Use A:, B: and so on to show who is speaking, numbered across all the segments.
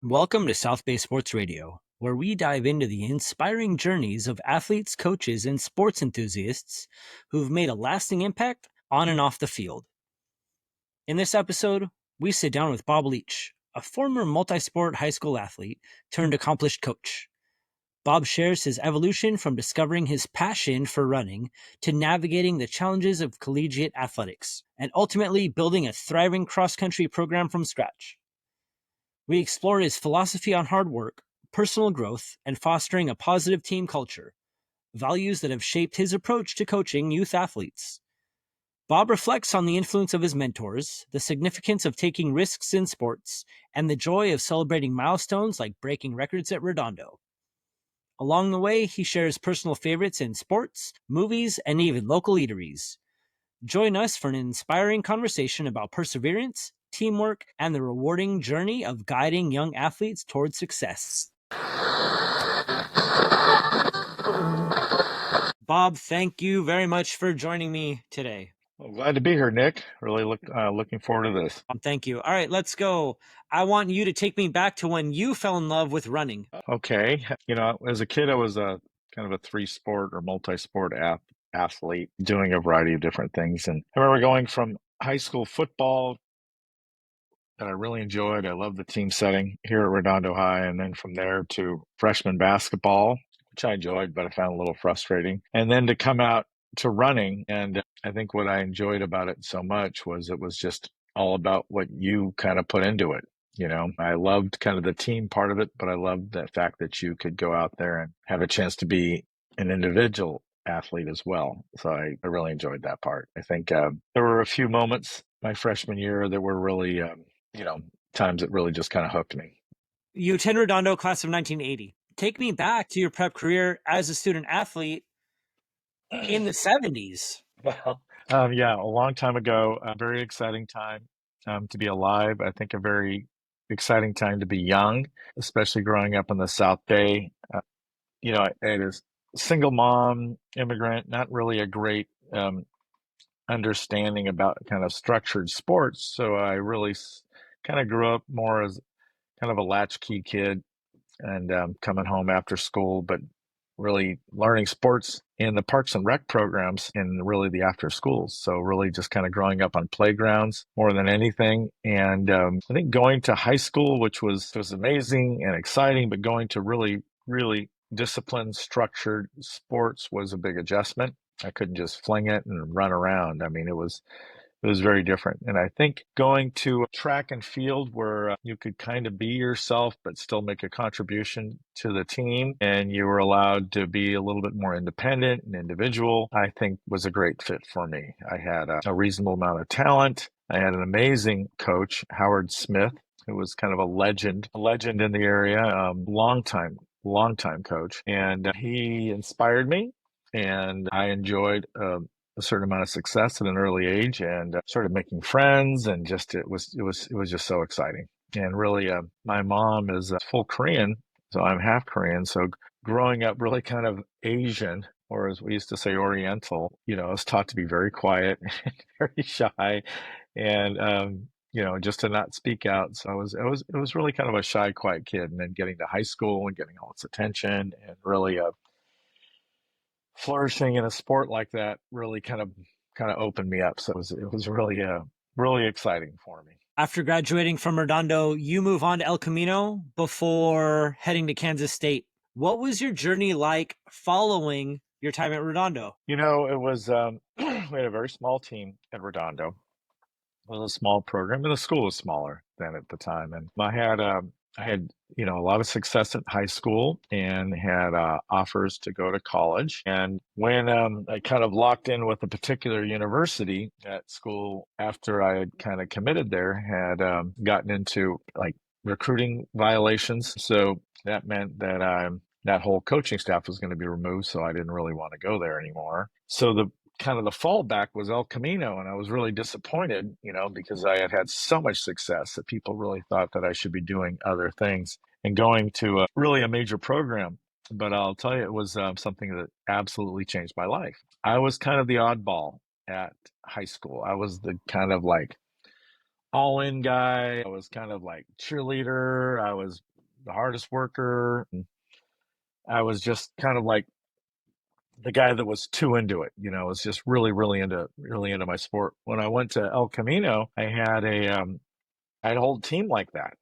A: Welcome to South Bay Sports Radio, where we dive into the inspiring journeys of athletes, coaches, and sports enthusiasts who've made a lasting impact on and off the field. In this episode, we sit down with Bob Leetch, a former multi-sport high school athlete turned accomplished coach. Bob shares his evolution from discovering his passion for running to navigating the challenges of collegiate athletics and ultimately building a thriving cross-country program from scratch. We explore his philosophy on hard work, personal growth, and fostering a positive team culture, values that have shaped his approach to coaching youth athletes. Bob reflects on the influence of his mentors, the significance of taking risks in sports, and the joy of celebrating milestones like breaking records at Redondo. Along the way, he shares personal favorites in sports, movies, and even local eateries. Join us for an inspiring conversation about perseverance, teamwork, and the rewarding journey of guiding young athletes towards success. Bob, thank you very much for joining me today.
B: Well, glad to be here, Nick. Really looking forward to this.
A: Thank you. All right, let's go. I want you to take me back to when you fell in love with running.
B: Okay. As a kid, I was a kind of a three-sport or multi-sport athlete doing a variety of different things. And I remember going from high school football that I really enjoyed. I loved the team setting here at Redondo High. And then from there to freshman basketball, which I enjoyed, but I found a little frustrating. And then to come out to running. And I think what I enjoyed about it so much was it was just all about what you kind of put into it. I loved kind of the team part of it, but I loved the fact that you could go out there and have a chance to be an individual athlete as well. So I really enjoyed that part. I think there were a few moments my freshman year that were really, times that really just kind of hooked me.
A: You attend Redondo class of 1980. Take me back to your prep career as a student athlete in the 70s.
B: Well, yeah, a long time ago, a very exciting time to be alive. I think a very exciting time to be young, especially growing up in the South Bay. I was a single mom, immigrant, not really a great understanding about kind of structured sports. So I really kind of grew up more as kind of a latchkey kid and coming home after school, but really learning sports in the parks and rec programs in really the after schools. So really just kind of growing up on playgrounds more than anything. And I think going to high school, which was amazing and exciting, but going to really, really disciplined, structured sports was a big adjustment. I couldn't just fling it and run around. I mean, it was very different. And I think going to track and field where you could kind of be yourself, but still make a contribution to the team, and you were allowed to be a little bit more independent and individual, I think was a great fit for me. I had a reasonable amount of talent. I had an amazing coach, Howard Smith, who was kind of a legend in the area, long time coach. And he inspired me, and I enjoyed a certain amount of success at an early age, and started making friends, and just it was just so exciting. And really, my mom is full Korean, so I'm half Korean. So growing up really kind of Asian, or as we used to say, Oriental, I was taught to be very quiet and very shy, and just to not speak out. So it was really kind of a shy, quiet kid, and then getting to high school and getting all its attention, and really flourishing in a sport like that really kind of opened me up. So it was really really exciting for me.
A: After graduating from Redondo, you move on to El Camino before heading to Kansas State. What was your journey like following your time at Redondo?
B: It was we had a very small team at Redondo. It was a small program, and the school was smaller than at the time. And I had a lot of success at high school, and had offers to go to college. And when I kind of locked in with a particular university at school after I had kind of committed there, had gotten into like recruiting violations. So that meant that that whole coaching staff was going to be removed. So I didn't really want to go there anymore. So the fallback was El Camino, and I was really disappointed, because I had had so much success that people really thought that I should be doing other things and going to really a major program. But I'll tell you, it was something that absolutely changed my life. I was kind of the oddball at high school. I was the kind of like all in guy. I was kind of like cheerleader. I was hardest worker. And I was just kind of like the guy that was too into it, was just really into my sport. When I went to El Camino, I had a whole team like that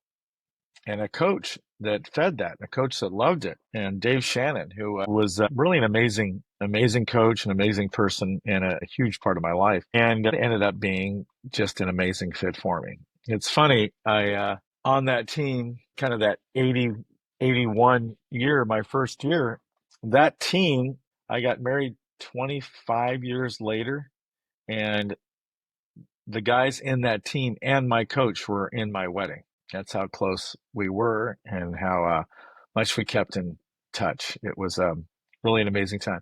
B: and a coach that fed that, and a coach that loved it. And Dave Shannon, who was really an amazing coach, an amazing person, and a huge part of my life, and ended up being just an amazing fit for me. It's funny, on that team, kind of that 80, 81 year, my first year, that team, I got married 25 years later, and the guys in that team and my coach were in my wedding. That's how close we were and how much we kept in touch. It was really an amazing time.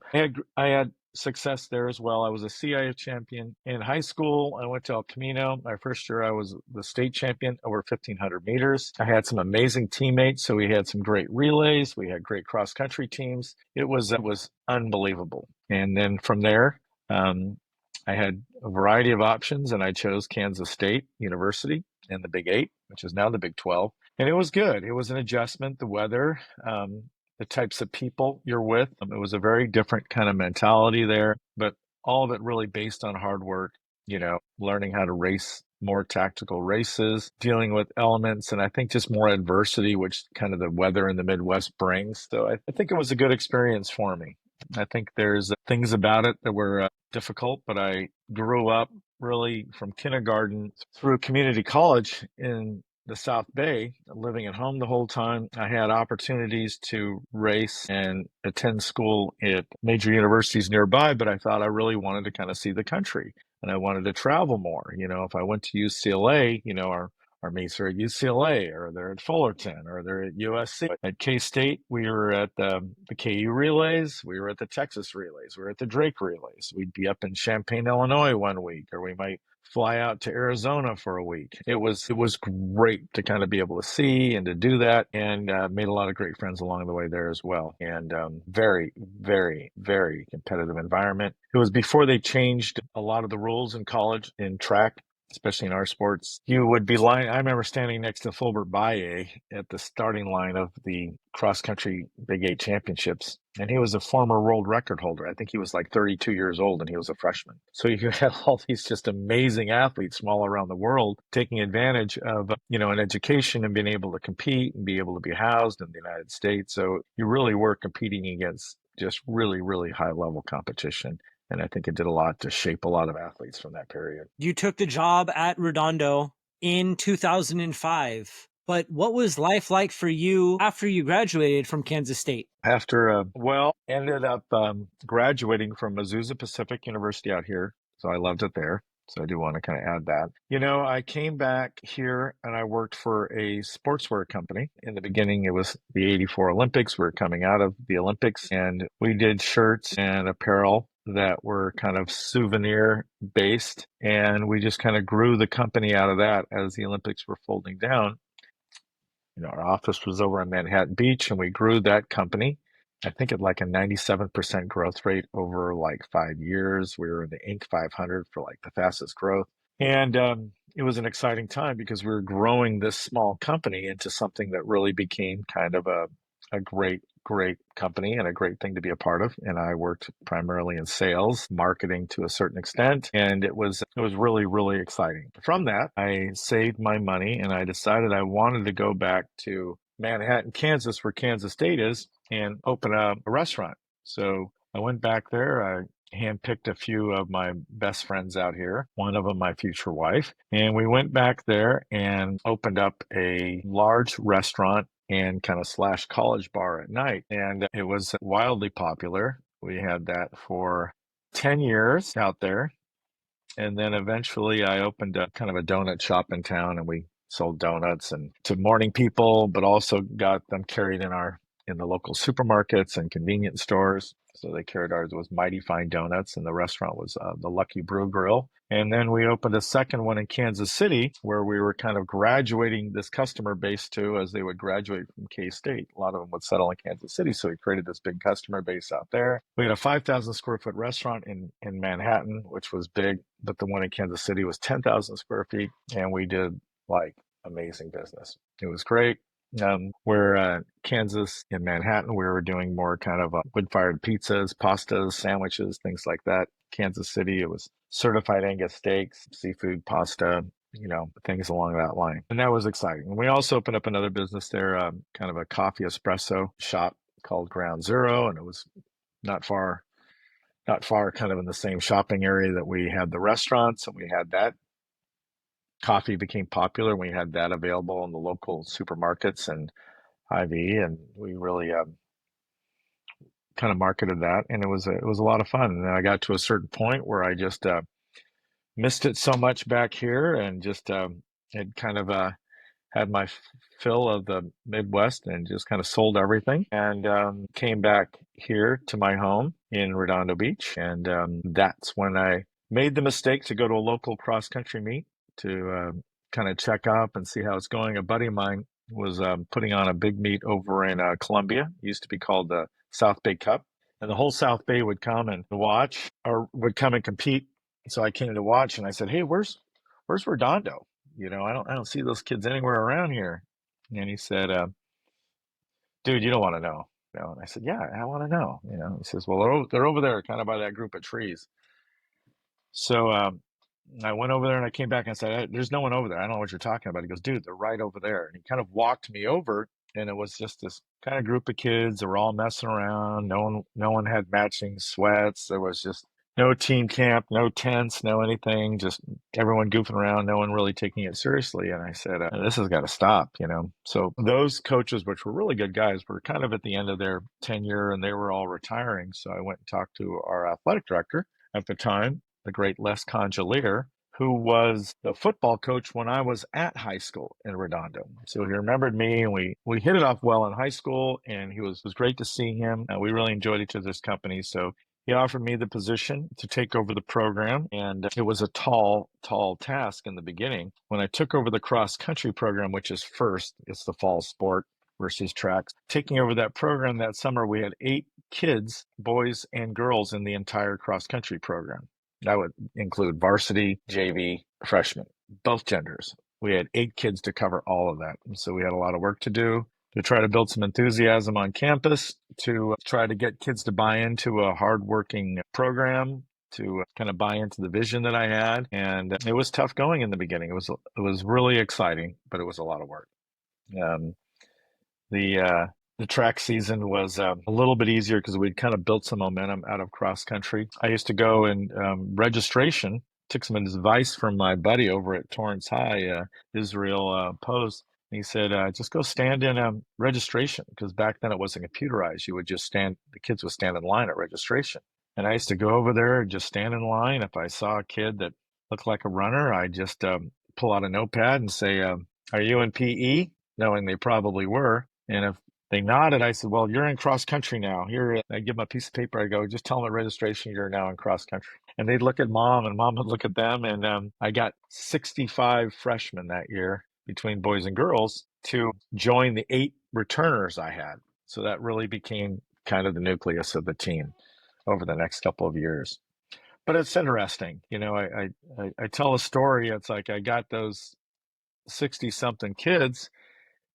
B: I had success there as well. I was a CIF champion in high school. I went to El Camino. My first year, I was the state champion over 1,500 meters. I had some amazing teammates, so we had some great relays. We had great cross country teams. It was unbelievable. And then from there, um, I had a variety of options, and I chose Kansas State University in the Big Eight, which is now the Big 12. And it was good. It was an adjustment, the weather, the types of people you're with. It was a very different kind of mentality there, but all of it really based on hard work, learning how to race more tactical races, dealing with elements, and I think just more adversity, which kind of the weather in the Midwest brings. So I think it was a good experience for me. I think there's things about it that were difficult, but I grew up really from kindergarten through community college in the South Bay, living at home the whole time. I had opportunities to race and attend school at major universities nearby, but I thought I really wanted to kind of see the country and I wanted to travel more. If I went to UCLA, our mates are at UCLA or they're at Fullerton or they're at USC. At K-State, we were at the KU relays. We were at the Texas relays. We were at the Drake relays. We'd be up in Champaign, Illinois one week, or we might fly out to Arizona for a week. It was great to kind of be able to see and to do that, and made a lot of great friends along the way there as well. And very, very, very competitive environment. It was before they changed a lot of the rules in college in track, especially in our sports. You would be lying. I remember standing next to Fulbert Baye at the starting line of the cross country Big Eight championships. And he was a former world record holder. I think he was like 32 years old and he was a freshman. So you had all these just amazing athletes from all around the world taking advantage of, an education and being able to compete and be able to be housed in the United States. So you really were competing against just really, really high level competition. And I think it did a lot to shape a lot of athletes from that period.
A: You took the job at Redondo in 2005. But what was life like for you after you graduated from Kansas State?
B: Ended up graduating from Azusa Pacific University out here. So I loved it there. So I do want to kind of add that. I came back here and I worked for a sportswear company. In the beginning, it was the 84 Olympics. We were coming out of the Olympics and we did shirts and apparel that were kind of souvenir based. And we just kind of grew the company out of that as the Olympics were folding down. Our office was over in Manhattan Beach and we grew that company. I think at like a 97% growth rate over like 5 years. We were in the Inc. 500 for like the fastest growth. And it was an exciting time because we were growing this small company into something that really became kind of a great, great company and a great thing to be a part of. And I worked primarily in sales, marketing to a certain extent, and it was really, really exciting. From that, I saved my money and I decided I wanted to go back to Manhattan, Kansas, where Kansas State is, and open a restaurant. So I went back there. I handpicked a few of my best friends out here, one of them my future wife. And we went back there and opened up a large restaurant and kind of slash college bar at night. And it was wildly popular. We had that for 10 years out there. And then eventually I opened up kind of a donut shop in town and we sold donuts and to morning people, but also got them carried in the local supermarkets and convenience stores. So they carried ours was Mighty Fine Donuts, and the restaurant was the Lucky Brew Grill. And then we opened a second one in Kansas City, where we were kind of graduating this customer base to as they would graduate from K-State. A lot of them would settle in Kansas City, so we created this big customer base out there. We had a 5,000 square foot restaurant in Manhattan, which was big, but the one in Kansas City was 10,000 square feet, and we did like amazing business. It was great. where Kansas and Manhattan, we were doing more kind of wood-fired pizzas, pastas, sandwiches, things like that. Kansas City, it was certified Angus steaks, seafood, pasta, things along that line. And that was exciting. And we also opened up another business there, kind of a coffee espresso shop called Ground Zero, and it was not far, not far, kind of in the same shopping area that we had the restaurants, and we had that. Coffee became popular. We had that available in the local supermarkets and IV, and we really kind of marketed that, and it was a lot of fun. And then I got to a certain point where I just missed it so much back here, and just had kind of had my fill of the Midwest and just kind of sold everything and came back here to my home in Redondo Beach. And that's when I made the mistake to go to a local cross country meet to kind of check up and see how it's going. A buddy of mine was putting on a big meet over in Columbia. It used to be called the South Bay Cup. And the whole South Bay would come and watch or would come and compete. So I came to watch and I said, "Hey, where's Redondo? I don't see those kids anywhere around here." And he said, "Dude, you don't want to know." And I said, "Yeah, I want to know." He says, "Well, they're over there, kind of by that group of trees." So I went over there and I came back and I said, "There's no one over there. I don't know what you're talking about." He goes, "Dude, they're right over there." And he kind of walked me over, and it was just this kind of group of kids. They were all messing around. No one had matching sweats. There was just no team camp, no tents, no anything. Just everyone goofing around. No one really taking it seriously. And I said, "This has got to stop." So those coaches, which were really good guys, were kind of at the end of their tenure, and they were all retiring. So I went and talked to our athletic director at the time, the great Les Congelier, who was the football coach when I was at high school in Redondo. So he remembered me, and we hit it off well in high school, and it was great to see him. We really enjoyed each other's company. So he offered me the position to take over the program, and it was a tall, tall task in the beginning. When I took over the cross country program, which is first, it's the fall sport versus tracks. Taking over that program that summer, we had 8 kids, boys and girls, in the entire cross country program. That would include varsity, JV, freshmen, both genders. We had 8 kids to cover all of that. And so we had a lot of work to do to try to build some enthusiasm on campus, to try to get kids to buy into a hardworking program, to kind of buy into the vision that I had. And it was tough going in the beginning. It was really exciting, but it was a lot of work. Um, the track season was a little bit easier because we'd kind of built some momentum out of cross country. I used to go and registration. Took some advice from my buddy over at Torrance High, Israel Post. He said, just go stand in registration, because back then it wasn't computerized. You would just stand, the kids would stand in line at registration. And I used to go over there and just stand in line. If I saw a kid that looked like a runner, I just pull out a notepad and say, "Are you in PE?" Knowing they probably were. And if they nodded, I said, "Well, you're in cross country now." Here, I give them a piece of paper. I go, "Just tell them at registration you're now in cross country." And they'd look at mom, and mom would look at them. And I got 65 freshmen that year, between boys and girls, to join the 8 returners I had. So that really became kind of the nucleus of the team over the next couple of years. But it's interesting. I tell a story. It's like I got those 60 something kids,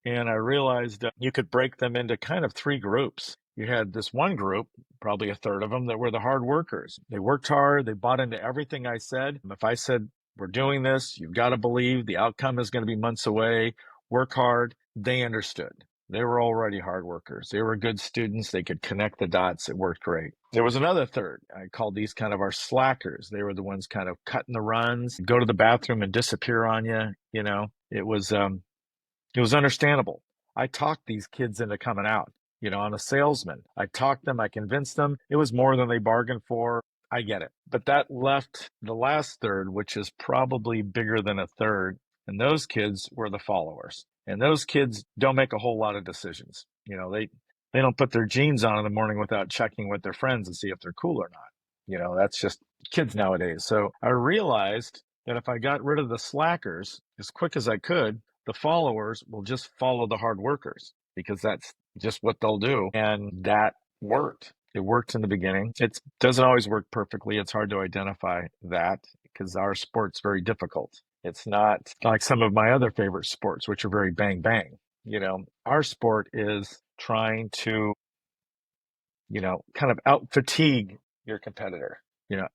B: and I realized that you could break them into kind of 3 groups. You had this one group, probably a third of them, that were the hard workers. They worked hard. They bought into everything I said. If I said, "We're doing this, you've got to believe the outcome is going to be months away, work hard," they understood. They were already hard workers. They were good students. They could connect the dots. It worked great. There was another third. I called these kind of our slackers. They were the ones kind of cutting the runs, go to the bathroom and disappear on you. It was understandable. I talked these kids into coming out. I'm a salesman. I talked them, I convinced them. It was more than they bargained for. I get it. But that left the last third, which is probably bigger than a third. And those kids were the followers. And those kids don't make a whole lot of decisions. They don't put their jeans on in the morning without checking with their friends and see if they're cool or not. That's just kids nowadays. So I realized that if I got rid of the slackers as quick as I could, the followers will just follow the hard workers, because that's just what they'll do. And that worked. It worked in the beginning. It doesn't always work perfectly. It's hard to identify that, because our sport's very difficult. It's not like some of my other favorite sports, which are very bang bang. Our sport is trying to kind of out fatigue your competitor,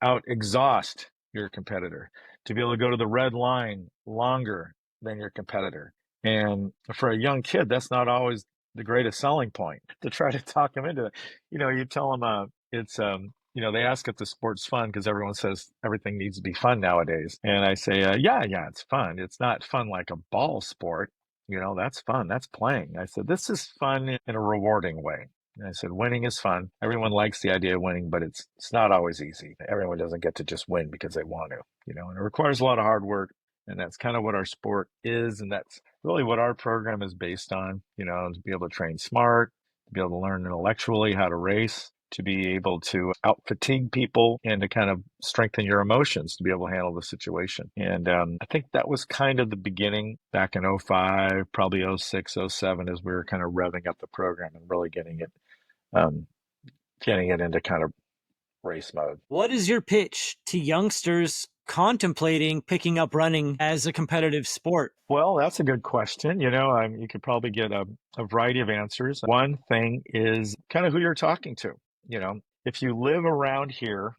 B: out exhaust your competitor, to be able to go to the red line longer than your competitor. And for a young kid, that's not always the greatest selling point to try to talk them into it. You tell them they ask if the sport's fun because everyone says everything needs to be fun nowadays. And I say, yeah, it's fun. It's not fun like a ball sport. That's fun. That's playing. I said, this is fun in a rewarding way. And I said, winning is fun. Everyone likes the idea of winning, but it's not always easy. Everyone doesn't get to just win because they want to, and it requires a lot of hard work. And that's kind of what our sport is. And that's really what our program is based on, to be able to train smart, to be able to learn intellectually how to race, to be able to out fatigue people and to kind of strengthen your emotions to be able to handle the situation. And I think that was kind of the beginning back in '05, probably '06, '07, as we were kind of revving up the program and really um, getting it into kind of race mode.
A: What is your pitch to youngsters contemplating picking up running as a competitive sport?
B: Well, that's a good question. You could probably get a variety of answers. One thing is kind of who you're talking to. If you live around here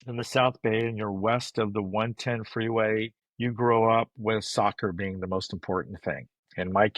B: in the South Bay and you're west of the 110 freeway, you grow up with soccer being the most important thing. And my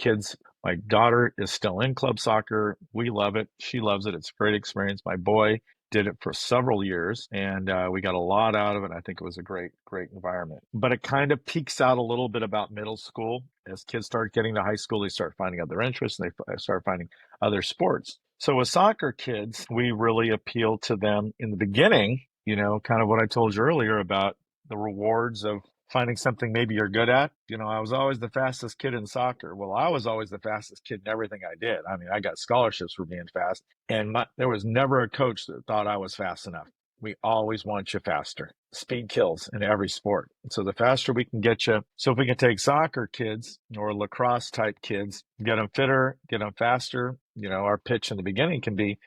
B: daughter is still in club soccer. We love it. She loves it. It's a great experience. My boy did it for several years and we got a lot out of it. I think it was a great, great environment. But it kind of peaks out a little bit about middle school. As kids start getting to high school, they start finding other interests and they start finding other sports. So with soccer kids, we really appeal to them in the beginning, kind of what I told you earlier about the rewards of finding something maybe you're good at. I was always the fastest kid in soccer. Well, I was always the fastest kid in everything I did. I mean, I got scholarships for being fast, and there was never a coach that thought I was fast enough. We always want you faster. Speed kills in every sport. So the faster we can get you. So if we can take soccer kids or lacrosse type kids, get them fitter, get them faster, our pitch in the beginning can be,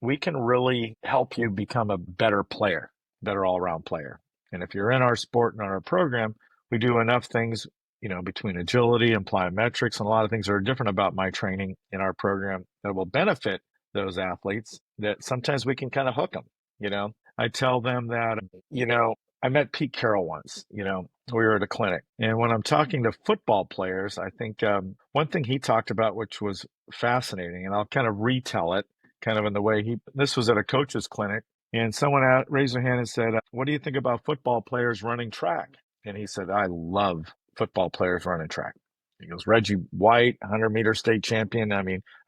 B: we can really help you become a better player, better all around player. And if you're in our sport and our program, we do enough things, between agility and plyometrics and a lot of things that are different about my training in our program that will benefit those athletes that sometimes we can kind of hook them. I tell them that, I met Pete Carroll once, we were at a clinic. And when I'm talking to football players, I think one thing he talked about, which was fascinating, and I'll kind of retell it kind of in the way this was at a coach's clinic. And someone raised their hand and said, what do you think about football players running track? And he said, I love football players running track. He goes, Reggie White, 100-meter state champion.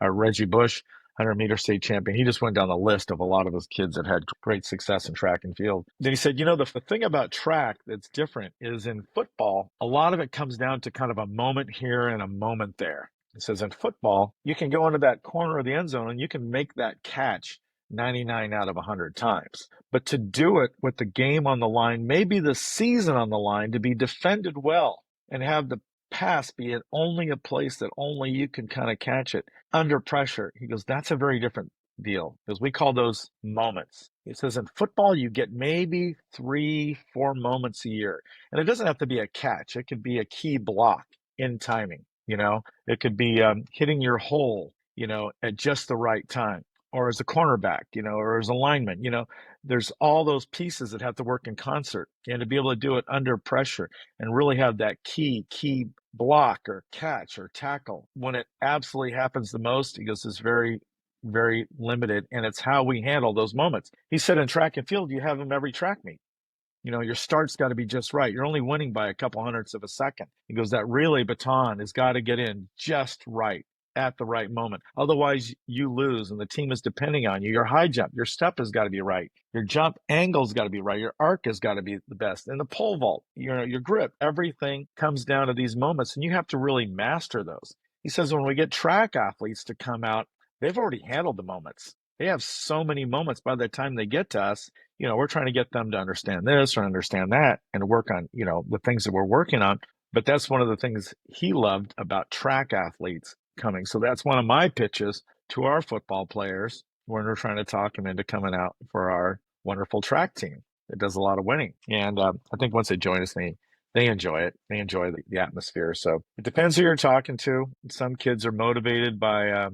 B: Reggie Bush, 100-meter state champion. He just went down the list of a lot of his kids that had great success in track and field. Then he said, the thing about track that's different is in football, a lot of it comes down to kind of a moment here and a moment there. He says in football, you can go into that corner of the end zone and you can make that catch 99 out of 100 times. But to do it with the game on the line, maybe the season on the line, to be defended well and have the pass be at only a place that only you can kind of catch it under pressure. He goes, that's a very different deal because we call those moments. He says in football, you get maybe 3-4 moments a year. And it doesn't have to be a catch. It could be a key block in timing. It could be hitting your hole, at just the right time, or as a cornerback, or as a lineman, there's all those pieces that have to work in concert. And to be able to do it under pressure and really have that key block or catch or tackle when it absolutely happens the most, he goes, is very, very limited. And it's how we handle those moments. He said in track and field, you have them every track meet. Your start's got to be just right. You're only winning by a couple hundredths of a second. He goes, that relay baton has got to get in just right at the right moment. Otherwise, you lose, and the team is depending on you. Your high jump, your step has got to be right. Your jump angle's got to be right. Your arc has got to be the best. And the pole vault, your grip, everything comes down to these moments, and you have to really master those. He says when we get track athletes to come out, they've already handled the moments. They have so many moments by the time they get to us. We're trying to get them to understand this or understand that and to work on, the things that we're working on. But that's one of the things he loved about track athletes coming. So that's one of my pitches to our football players when we're trying to talk them into coming out for our wonderful track team that does a lot of winning. And I think once they join us, they they enjoy it. They enjoy the atmosphere. So it depends who you're talking to. Some kids are motivated by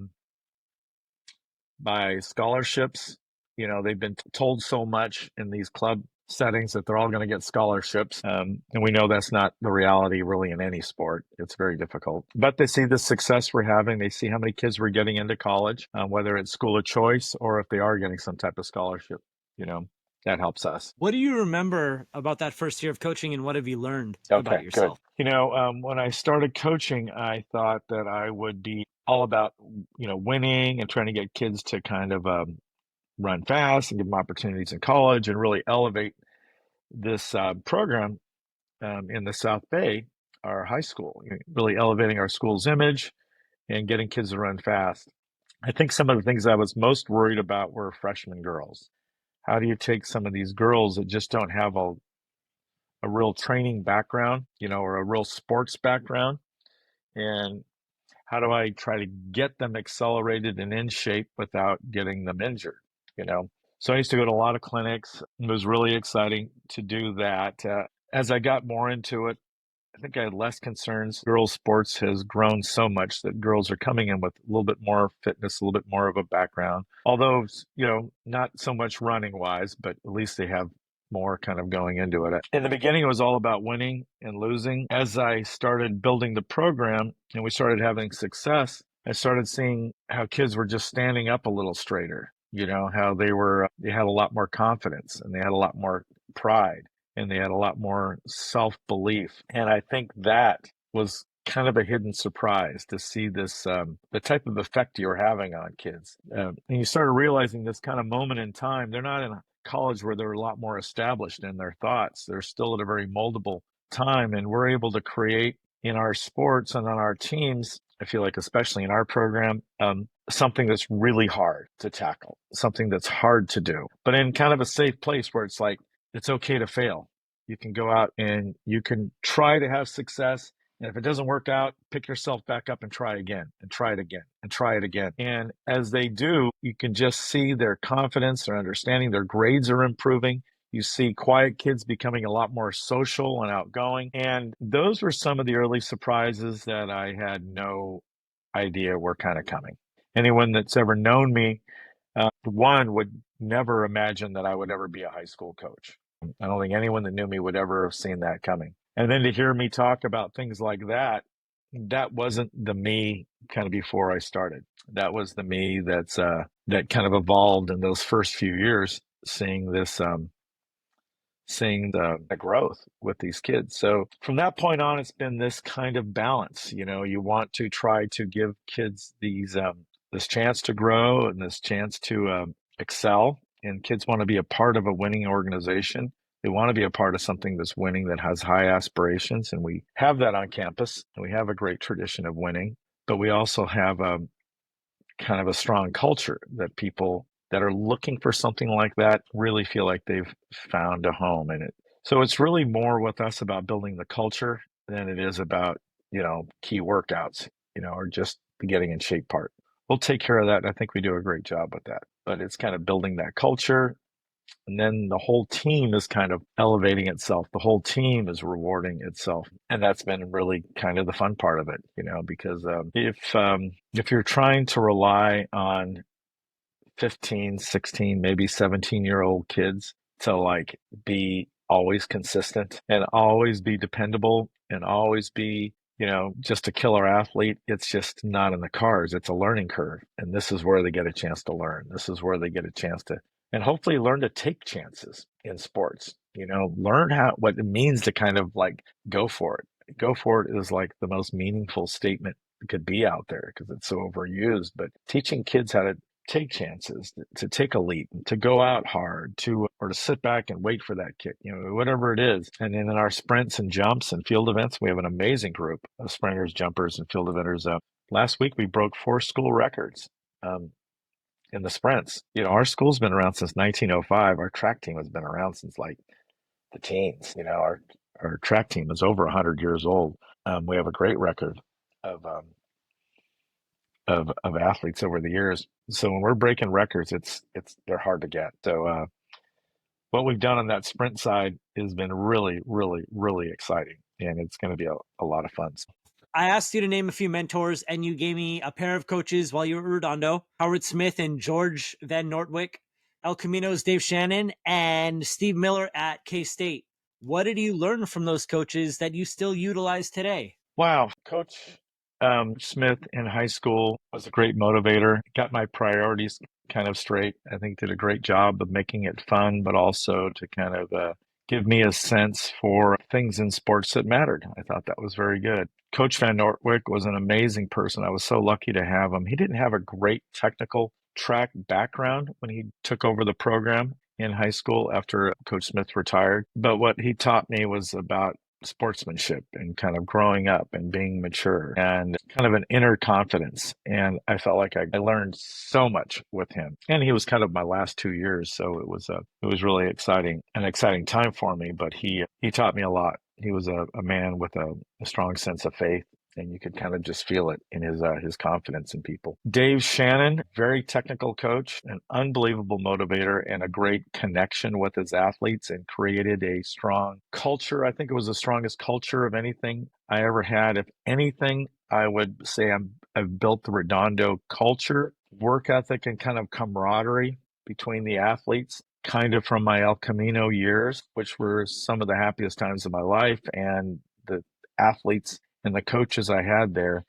B: scholarships. You know, they've been told so much in these club settings that they're all going to get scholarships. And we know that's not the reality really in any sport. It's very difficult. But they see the success we're having. They see how many kids we're getting into college, whether it's school of choice or if they are getting some type of scholarship. You know, that helps us.
A: What do you remember about that first year of coaching, and what have you learned about
B: Okay, good.
A: yourself?
B: You know, when I started coaching, I thought that I would be all about, winning and trying to get kids to kind of run fast and give them opportunities in college and really elevate this program in the South Bay, our high school, really elevating our school's image and getting kids to run fast. I think some of the things I was most worried about were freshman girls. How do you take some of these girls that just don't have a real training background, or a real sports background, and how do I try to get them accelerated and in shape without getting them injured, you know? So I used to go to a lot of clinics. It was really exciting to do that. As I got more into it, I think I had less concerns. Girls' sports has grown so much that girls are coming in with a little bit more fitness, a little bit more of a background. Although, not so much running wise, but at least they have more kind of going into it. In the beginning, it was all about winning and losing. As I started building the program and we started having success, I started seeing how kids were just standing up a little straighter, how they had a lot more confidence and they had a lot more pride and they had a lot more self belief. And I think that was kind of a hidden surprise to see this, the type of effect you're having on kids. And you started realizing this kind of moment in time, they're not in a college where they're a lot more established in their thoughts. They're still at a very moldable time, and we're able to create in our sports and on our teams. I feel like, especially in our program, something that's really hard to tackle, something that's hard to do, but in kind of a safe place where it's like, it's okay to fail. You can go out and you can try to have success. And if it doesn't work out, pick yourself back up and try again and try it again and try it again. And as they do, you can just see their confidence, their understanding, their grades are improving. You see quiet kids becoming a lot more social and outgoing. And those were some of the early surprises that I had no idea were kind of coming. Anyone that's ever known me, one would never imagine that I would ever be a high school coach. I don't think anyone that knew me would ever have seen that coming. And then to hear me talk about things like that, that wasn't the me kind of before I started. That was the me that kind of evolved in those first few years, seeing the growth with these kids. So from that point on, it's been this kind of balance. You want to try to give kids this chance to grow and this chance to excel. And kids want to be a part of a winning organization. They want to be a part of something that's winning, that has high aspirations. And we have that on campus. And we have a great tradition of winning. But we also have kind of a strong culture that people that are looking for something like that really feel like they've found a home in it. So it's really more with us about building the culture than it is about, key workouts, or just the getting in shape part. We'll take care of that. And I think we do a great job with that. But it's kind of building that culture. And then the whole team is kind of elevating itself. The whole team is rewarding itself. And that's been really kind of the fun part of it, because if you're trying to rely on 15, 16, maybe 17-year-old kids to like be always consistent and always be dependable and always be, just a killer athlete, it's just not in the cards. It's a learning curve. And this is where they get a chance to learn. This is where they get a chance to, and hopefully learn to take chances in sports, learn what it means to kind of like go for it. Go for it is like the most meaningful statement that could be out there because it's so overused, but teaching kids how to take chances, to take a leap, to go out hard, or to sit back and wait for that kick, whatever it is. And then in our sprints and jumps and field events, we have an amazing group of sprinters, jumpers, and field eventers. Last week we broke 4 school records in the sprints. Our school's been around since 1905. Our track team has been around since like the teens. Our track team is over 100 years old. We have a great record of of athletes over the years. So when we're breaking records, they're hard to get. So what we've done on that sprint side has been really, really, really exciting. and it's going to be a lot of fun.
A: I asked you to name a few mentors, and you gave me a pair of coaches while you were at Redondo: Howard Smith and George Van Nortwick, El Camino's Dave Shannon, and Steve Miller at K State. What did you learn from those coaches that you still utilize today?
B: Wow, Coach Smith in high school was a great motivator. Got my priorities kind of straight. I think did a great job of making it fun, but also to kind of give me a sense for things in sports that mattered. I thought that was very good. Coach Van Nortwick was an amazing person. I was so lucky to have him. He didn't have a great technical track background when he took over the program in high school after Coach Smith retired. But what he taught me was about sportsmanship and kind of growing up and being mature and kind of an inner confidence. And I felt like I learned so much with him. And he was kind of my last 2 years, so it was really exciting, an exciting time for me. But he taught me a lot. He was a man with a strong sense of faith, and you could kind of just feel it in his confidence in people. Dave Shannon, very technical coach, an unbelievable motivator, and a great connection with his athletes, and created a strong culture. I think it was the strongest culture of anything I ever had. If anything, I would say I've built the Redondo culture, work ethic, and kind of camaraderie between the athletes, kind of from my El Camino years, which were some of the happiest times of my life, and the athletes and the coaches I had there,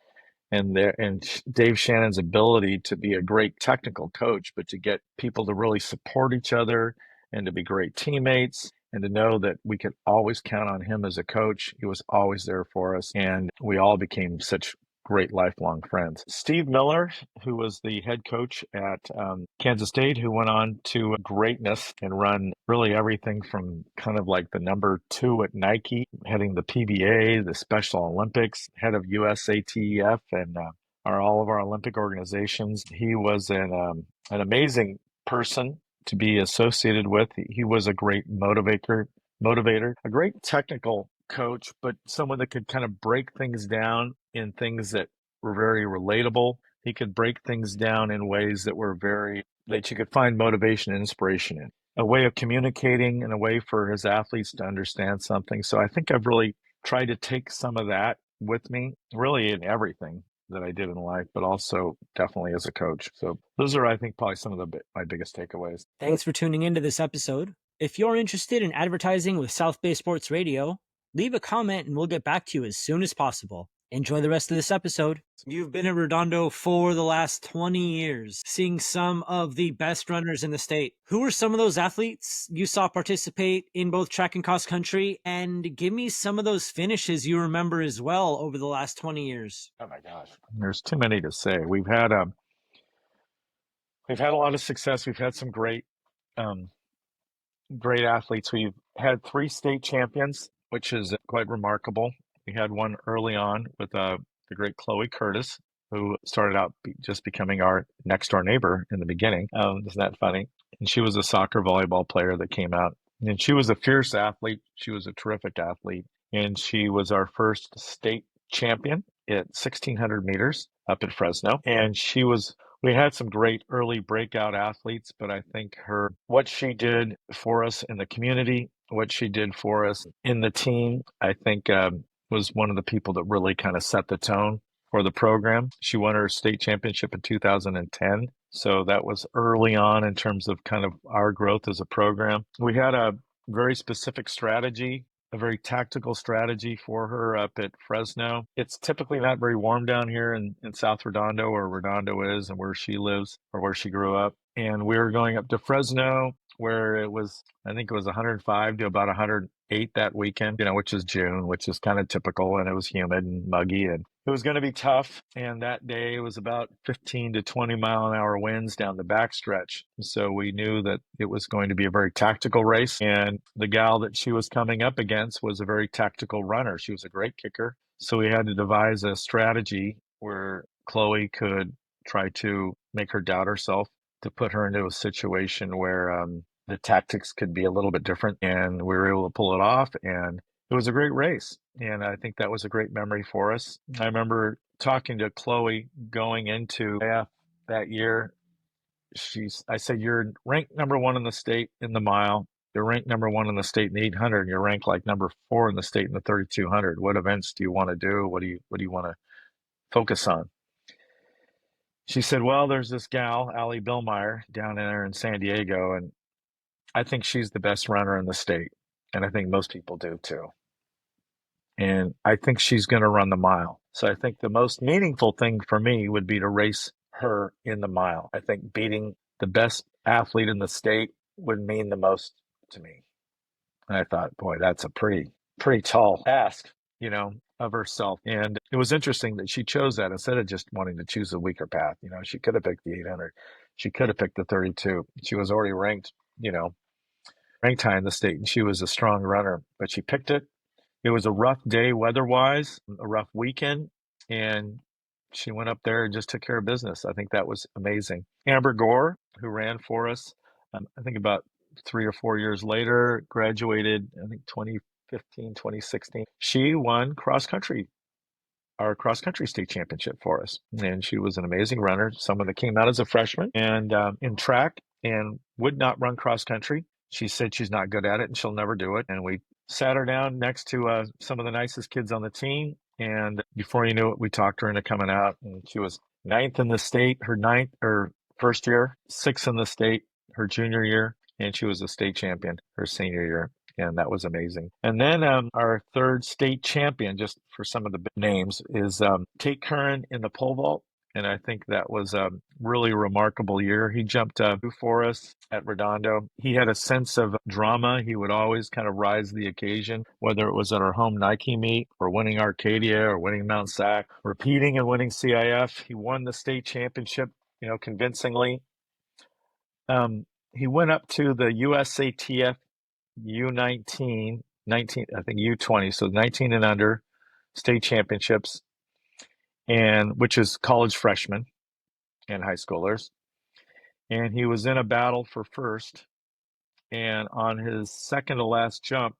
B: and Dave Shannon's ability to be a great technical coach, but to get people to really support each other and to be great teammates and to know that we could always count on him as a coach. He was always there for us, and we all became such great lifelong friends. Steve Miller, who was the head coach at Kansas State, who went on to greatness and run really everything from kind of like the number two at Nike, heading the PBA, the Special Olympics, head of USATF, and all of our Olympic organizations. He was an amazing person to be associated with. He was a great motivator, a great technical coach, but someone that could kind of break things down in things that were very relatable. He could break things down in ways that were that you could find motivation and inspiration in. A way of communicating and a way for his athletes to understand something. So I think I've really tried to take some of that with me, really in everything that I did in life, but also definitely as a coach. So those are, I think, probably some of my biggest takeaways.
A: Thanks for tuning into this episode. If you're interested in advertising with South Bay Sports Radio, leave a comment and we'll get back to you as soon as possible. Enjoy the rest of this episode. You've been at Redondo for the last 20 years, seeing some of the best runners in the state. Who are some of those athletes you saw participate in both track and cross country? And give me some of those finishes you remember as well over the last 20 years.
B: Oh my gosh, there's too many to say. We've had a lot of success. We've had some um, great athletes. We've had 3 state champions, which is quite remarkable. We had one early on with the great Chloe Curtis, who started out just becoming our next door neighbor in the beginning. Isn't that funny? And she was a soccer volleyball player that came out. And she was a fierce athlete. She was a terrific athlete. And she was our first state champion at 1600 meters up at Fresno. And we had some great early breakout athletes, but I think what she did for us in the community, what she did for us in the team, I think was one of the people that really kind of set the tone for the program. She won her state championship in 2010. So that was early on in terms of kind of our growth as a program. We had a very specific strategy, a very tactical strategy for her up at Fresno. It's typically not very warm down here in South Redondo, where Redondo is and where she lives or where she grew up. And we were going up to Fresno, where I think it was 105 to about 108 that weekend, which is June, which is kind of typical. And it was humid and muggy, and it was going to be tough. And that day it was about 15 to 20 mile an hour winds down the backstretch. So we knew that it was going to be a very tactical race. And the gal that she was coming up against was a very tactical runner. She was a great kicker. So we had to devise a strategy where Chloe could try to make her doubt herself, to put her into a situation where the tactics could be a little bit different, and we were able to pull it off. And it was a great race, and I think that was a great memory for us. I remember talking to Chloe going into that year. I said, "You're ranked number one in the state in the mile, You're ranked number one in the state in the 800, and you're ranked like number four in the state in the 3200. What events do you want to do? What do you want to focus on?" She said, "Well, there's this gal, Allie Billmeyer, down there in San Diego, and I think she's the best runner in the state. And I think most people do too. And I think she's going to run the mile. So I think the most meaningful thing for me would be to race her in the mile. I think beating the best athlete in the state would mean the most to me." And I thought, boy, that's a pretty tall ask, of herself. And it was interesting that she chose that instead of just wanting to choose a weaker path. She could have picked the 800. She could have picked the 32. She was already ranked high in the state, and she was a strong runner, but she picked it. It was a rough day weather-wise, a rough weekend, and she went up there and just took care of business. I think that was amazing. Amber Gore, who ran for us, I think about 3 or 4 years later, graduated, I think 2015, 2016. She won our cross country state championship for us. And she was an amazing runner, someone that came out as a freshman and in track and would not run cross country. She said she's not good at it and she'll never do it. And we sat her down next to some of the nicest kids on the team. And before you knew it, we talked her into coming out. And she was ninth in the state, her first year, sixth in the state, her junior year. And she was a state champion her senior year. And that was amazing. And then our third state champion, just for some of the big names, is Tate Curran in the pole vault. And I think that was a really remarkable year. He jumped for us at Redondo. He had a sense of drama. He would always kind of rise to the occasion, whether it was at our home Nike meet or winning Arcadia or winning Mount Sac, repeating and winning CIF. He won the state championship, convincingly. He went up to the USATF U19, 19, I think U20, so 19 and under state championships, and which is college freshmen and high schoolers. And he was in a battle for first, and on his second to last jump,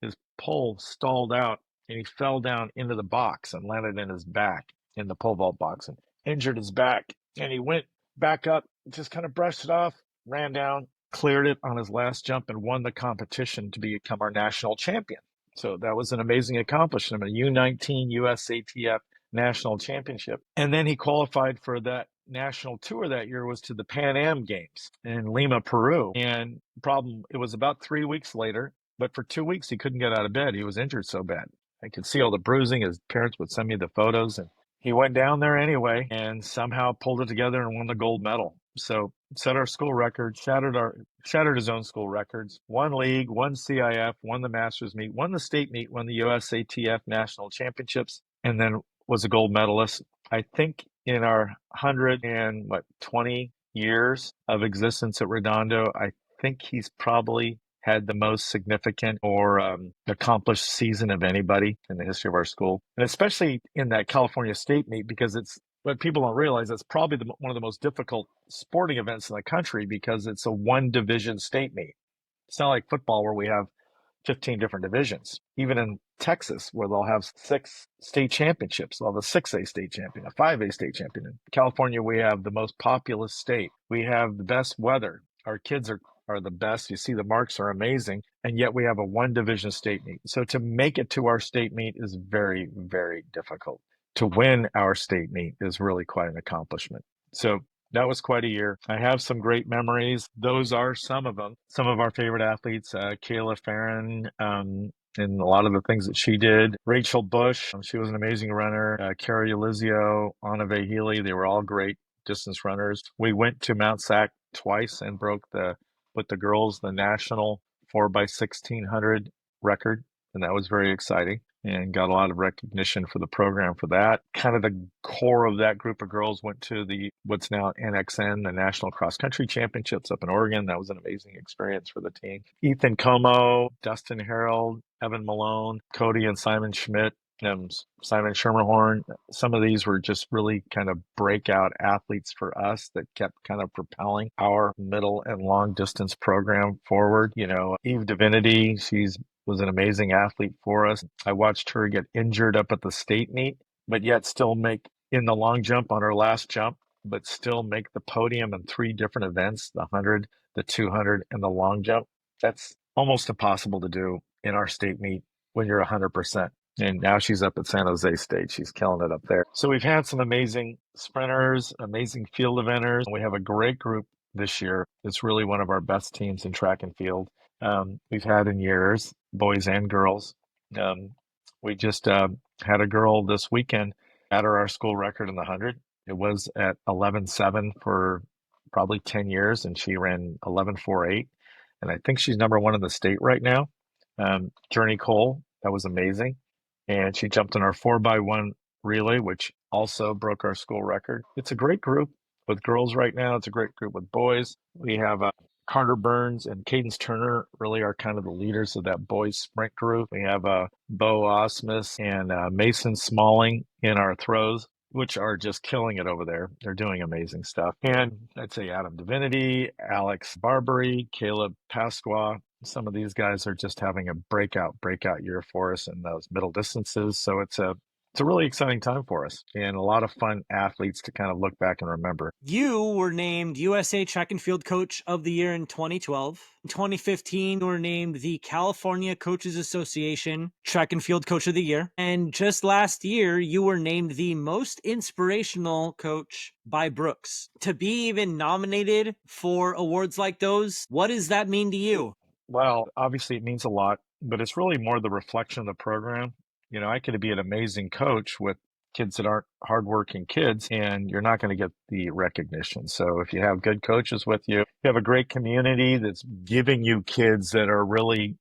B: his pole stalled out and he fell down into the box and landed in his back in the pole vault box and injured his back. And he went back up, just kind of brushed it off, ran down, cleared it on his last jump, and won the competition to become our national champion. So that was an amazing accomplishment, a U19 USATF national championship. And then he qualified for that national tour that year, was to the Pan Am Games in Lima, Peru. And problem, it was about 3 weeks later, but for 2 weeks he couldn't get out of bed. He was injured so bad. I could see all the bruising. His parents would send me the photos, and he went down there anyway and somehow pulled it together and won the gold medal. So set our school record, shattered his own school records, won league, won CIF, won the Masters meet, won the state meet, won the USATF national championships, and then was a gold medalist. I think in our 120 years of existence at Redondo, I think he's probably had the most significant or accomplished season of anybody in the history of our school. And especially in that California state meet, because it's what people don't realize, that's probably one of the most difficult sporting events in the country because it's a one division state meet. It's not like football where we have 15 different divisions. Even in Texas, where they'll have 6 state championships, they'll have a 6A state champion, a 5A state champion. In California, we have the most populous state. We have the best weather. Our kids are the best. You see the marks are amazing. And yet we have a one division state meet. So to make it to our state meet is very, very difficult. To win our state meet is really quite an accomplishment. So that was quite a year. I have some great memories. Those are some of them. Some of our favorite athletes, Kayla Farron, and a lot of the things that she did. Rachel Bush, she was an amazing runner. Cara Ulizio, Anna Healy, they were all great distance runners. We went to Mount Sac twice and with the girls, the national 4x1600 record. And that was very exciting and got a lot of recognition for the program for that. Kind of the core of that group of girls went to what's now NXN, the National Cross Country Championships up in Oregon. That was an amazing experience for the team. Ethan Como, Dustin Harold, Evan Malone, Cody and Simon Schmidt, Simon Schermerhorn. Some of these were just really kind of breakout athletes for us that kept kind of propelling our middle and long distance program forward. Eve Divinity, was an amazing athlete for us. I watched her get injured up at the state meet, but yet still make in the long jump on her last jump, but still make the podium in 3 different events, the 100, the 200, and the long jump. That's almost impossible to do in our state meet when you're 100%. And now she's up at San Jose State. She's killing it up there. So we've had some amazing sprinters, amazing field eventers. We have a great group this year. It's really one of our best teams in track and field we've had in years, boys and girls. Um, we just had a girl this weekend batter our school record in the 100. It was at 11.7 for probably 10 years, and she ran 11.48. And I think she's number one in the state right now. Journey Cole, that was amazing. And she jumped in our 4x1 relay, which also broke our school record. It's a great group with girls right now. It's a great group with boys. We have Carter Burns and Cadence Turner really are kind of the leaders of that boys sprint group. We have Bo Osmus and Mason Smalling in our throws, which are just killing it over there. They're doing amazing stuff. And I'd say Adam Divinity, Alex Barbary, Caleb Pasqua. Some of these guys are just having a breakout year for us in those middle distances. So it's a really exciting time for us and a lot of fun athletes to kind of look back and remember.
A: You were named USA Track and Field Coach of the Year in 2012. In 2015, you were named the California Coaches Association Track and Field Coach of the Year. And just last year, you were named the most inspirational coach by Brooks. To be even nominated for awards like those, what does that mean to you?
B: Well, obviously it means a lot, but it's really more the reflection of the program. You know, I could be an amazing coach with kids that aren't hardworking kids, and you're not going to get the recognition. So if you have good coaches with you, you have a great community that's giving you kids that are really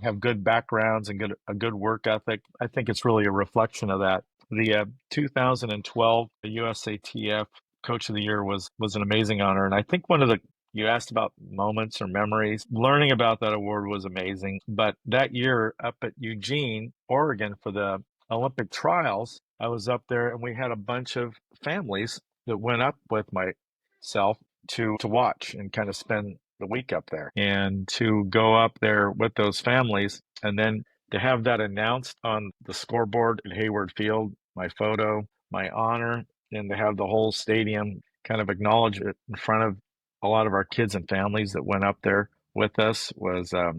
B: have good backgrounds and a good work ethic. I think it's really a reflection of that. The 2012 USATF Coach of the Year was an amazing honor, and I think one of the you asked about moments or memories. Learning about that award was amazing. But that year up at Eugene, Oregon for the Olympic trials, I was up there and we had a bunch of families that went up with myself to watch and kind of spend the week up there and to go up there with those families and then to have that announced on the scoreboard at Hayward Field, my photo, my honor, and to have the whole stadium kind of acknowledge it in front of a lot of our kids and families that went up there with us was a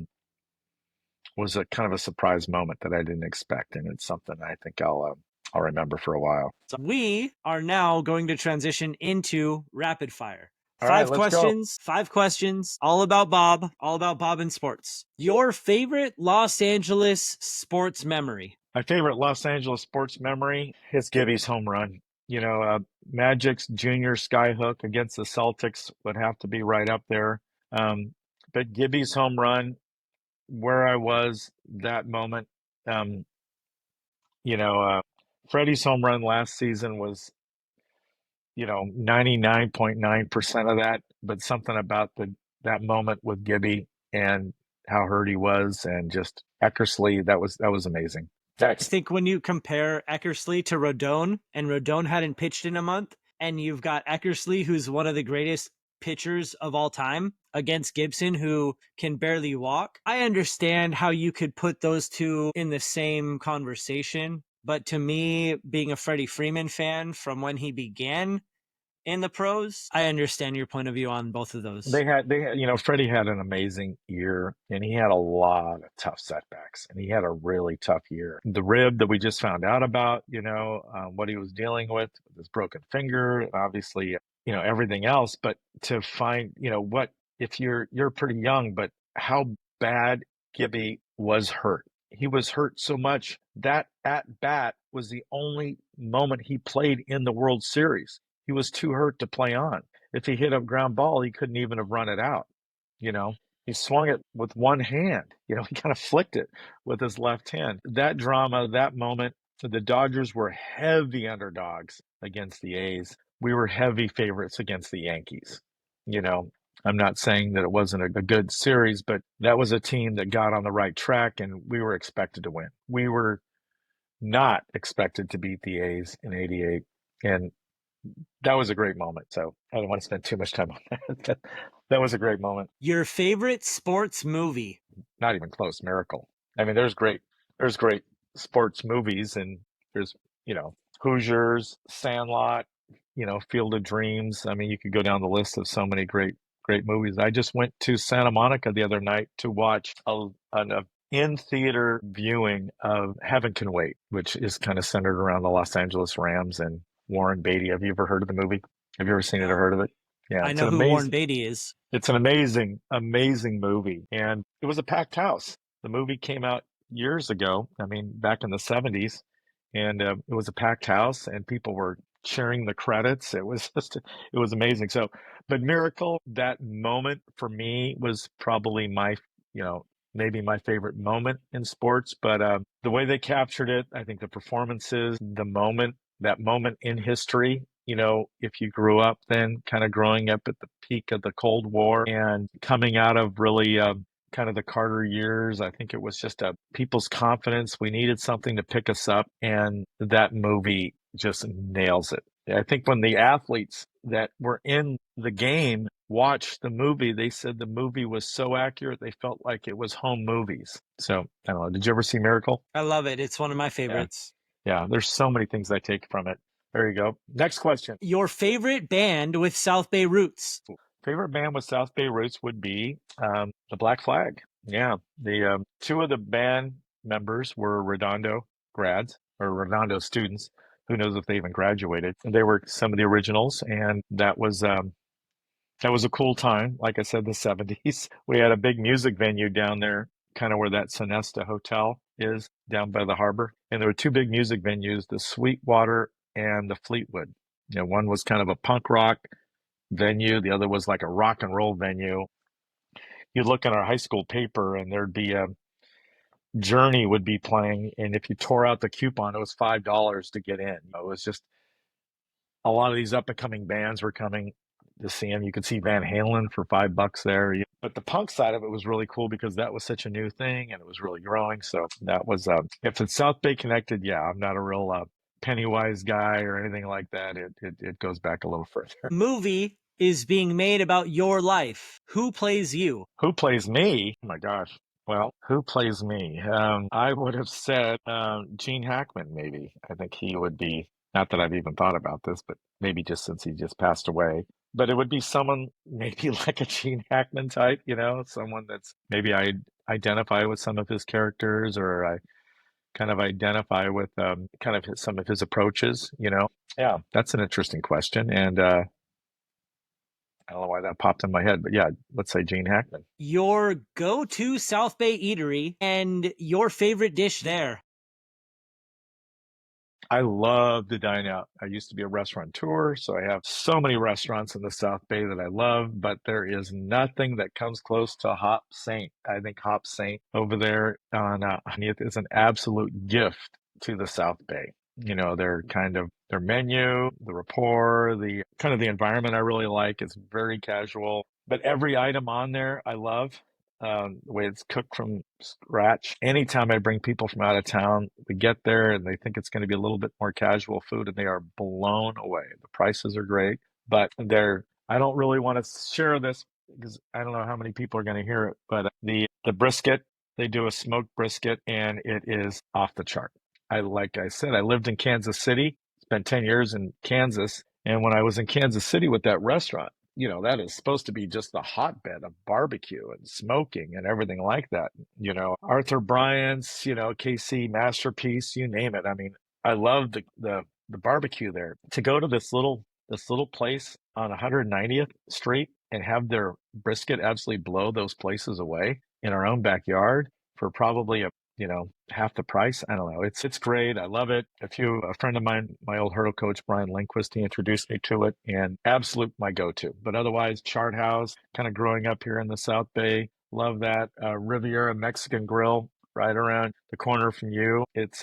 B: kind of a surprise moment that I didn't expect, and it's something I think I'll remember for a while.
A: So we are now going to transition into rapid fire.
B: All right, let's go.
A: Five questions, all about Bob and sports. Your favorite Los Angeles sports memory?
B: My favorite Los Angeles sports memory is Gibby's home run. You know, Magic's junior skyhook against the Celtics would have to be right up there. Um, but Gibby's home run, where I was that moment, um, you know, Freddie's home run last season was, 99.9% of that, but something about that moment with Gibby and how hurt he was and just Eckersley, that was amazing.
A: I
B: Next.
A: think when you compare Eckersley to Rodon, and Rodon hadn't pitched in a month, and you've got Eckersley, who's one of the greatest pitchers of all time, against Gibson, who can barely walk, I understand how you could put those two in the same conversation. But to me, being a Freddie Freeman fan from when he began in the pros, I understand your point of view on both of those.
B: Freddie had an amazing year and he had a lot of tough setbacks and he had a really tough year. The rib that we just found out about, what he was dealing with his broken finger, and obviously, everything else. But to find, what if you're pretty young, but how bad Gibby was hurt. He was hurt so much that at bat was the only moment he played in the World Series. He was too hurt to play on. If he hit a ground ball, he couldn't even have run it out. You know, he swung it with one hand. He kind of flicked it with his left hand. That drama, that moment, the Dodgers were heavy underdogs against the A's. We were heavy favorites against the Yankees. You know, I'm not saying that it wasn't a good series, but that was a team that got on the right track and we were expected to win. We were not expected to beat the A's in 88. And that was a great moment. So I don't want to spend too much time on that. That was a great moment.
A: Your favorite sports movie?
B: Not even close. Miracle. I mean, there's great sports movies, and there's Hoosiers, Sandlot, Field of Dreams. I mean, you could go down the list of so many great great movies. I just went to Santa Monica the other night to watch an in-theater viewing of Heaven Can Wait, which is kind of centered around the Los Angeles Rams and Warren Beatty. Have you ever heard of the movie? Have you ever seen it or
A: No,
B: heard of it? Yeah,
A: I know who Warren Beatty is.
B: it's an amazing, amazing movie. And it was a packed house. The movie came out years ago, I mean, back in the 70s, and it was a packed house, and people were cheering the credits. It was just, it was amazing. So, but Miracle, that moment for me was probably you know, maybe my favorite moment in sports. But the way they captured it, I think the performances, the moment, that moment in history, if you grew up then kind of growing up at the peak of the Cold War and coming out of really kind of the Carter years, I think it was just people's confidence. We needed something to pick us up, and that movie just nails it. I think when the athletes that were in the game watched the movie, they said the movie was so accurate, they felt like it was home movies. So I don't know. Did you ever see Miracle?
A: I love it. It's one of my
B: Yeah.
A: favorites.
B: Yeah. There's so many things I take from it. There you go. Next question.
A: Your favorite band with South Bay roots?
B: Favorite band with South Bay roots would be the Black Flag. Yeah. The two of the band members were Redondo grads or Redondo students. Who knows if they even graduated? They were some of the originals, and that was a cool time. Like I said, the 70s. We had a big music venue down there, kind of where that Sonesta Hotel is down by the harbor. And there were two big music venues, the Sweetwater and the Fleetwood. One was kind of a punk rock venue, the other was like a rock and roll venue. You'd look in our high school paper and there'd be a Journey would be playing, and if you tore out the coupon, it was $5 to get in. It was just a lot of these up and coming bands were coming to see him. You could see Van Halen for $5 there. But the punk side of it was really cool because that was such a new thing and it was really growing. So that was, if it's South Bay connected, yeah, I'm not a real Pennywise guy or anything like that. It goes back a little further.
A: Movie is being made about your life. Who plays you?
B: Who plays me? Oh my gosh. Well, who plays me? I would have said Gene Hackman, maybe. I think he would be, not that I've even thought about this, but maybe just since he just passed away. But it would be someone maybe like a Gene Hackman type, someone that's maybe I identify with some of his characters, or I kind of identify with some of his approaches. Yeah, that's an interesting question. And I don't know why that popped in my head, but yeah, let's say Gene Hackman.
A: Your go-to South Bay eatery and your favorite dish there.
B: I love to dine out. I used to be a restaurateur, so I have so many restaurants in the South Bay that I love, but there is nothing that comes close to Hop Saint. I think Hop Saint over there on Honeyeth is an absolute gift to the South Bay. Their menu, the rapport, the kind of the environment I really like. It's very casual, but every item on there I love. The way it's cooked from scratch. Anytime I bring people from out of town, we get there and they think it's going to be a little bit more casual food, and they are blown away. The prices are great, but I don't really want to share this because I don't know how many people are going to hear it, but the brisket, they do a smoked brisket and it is off the chart. Like I said, I lived in Kansas City, spent 10 years in Kansas. And when I was in Kansas City with that restaurant, that is supposed to be just the hotbed of barbecue and smoking and everything like that. Arthur Bryant's, KC Masterpiece, you name it. I mean, I love the barbecue there. To go to this little place on 190th Street and have their brisket absolutely blow those places away in our own backyard for probably half the price. I don't know. It's great. I love it. A friend of mine, my old hurdle coach, Brian Lindquist, he introduced me to it, and absolute my go-to. But otherwise, Chart House, kind of growing up here in the South Bay, love that. Riviera Mexican Grill, right around the corner from you. It's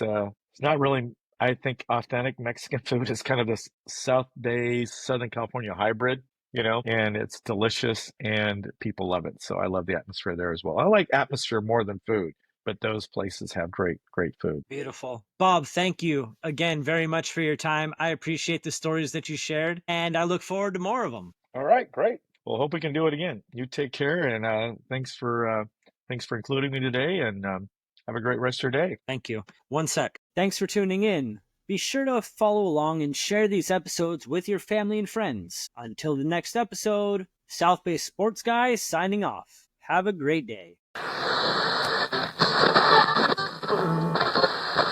B: not really, I think, authentic Mexican food. Is kind of this South Bay, Southern California hybrid. And it's delicious and people love it. So I love the atmosphere there as well. I like atmosphere more than food, but those places have great, great food.
A: Beautiful. Bob, thank you again very much for your time. I appreciate the stories that you shared, and I look forward to more of them.
B: All right, great. Well, hope we can do it again. You take care, and thanks for including me today, and have a great rest of your day.
A: Thank you. One sec. Thanks for tuning in. Be sure to follow along and share these episodes with your family and friends. Until the next episode. South Bay Sports Guy signing off. Have a great day.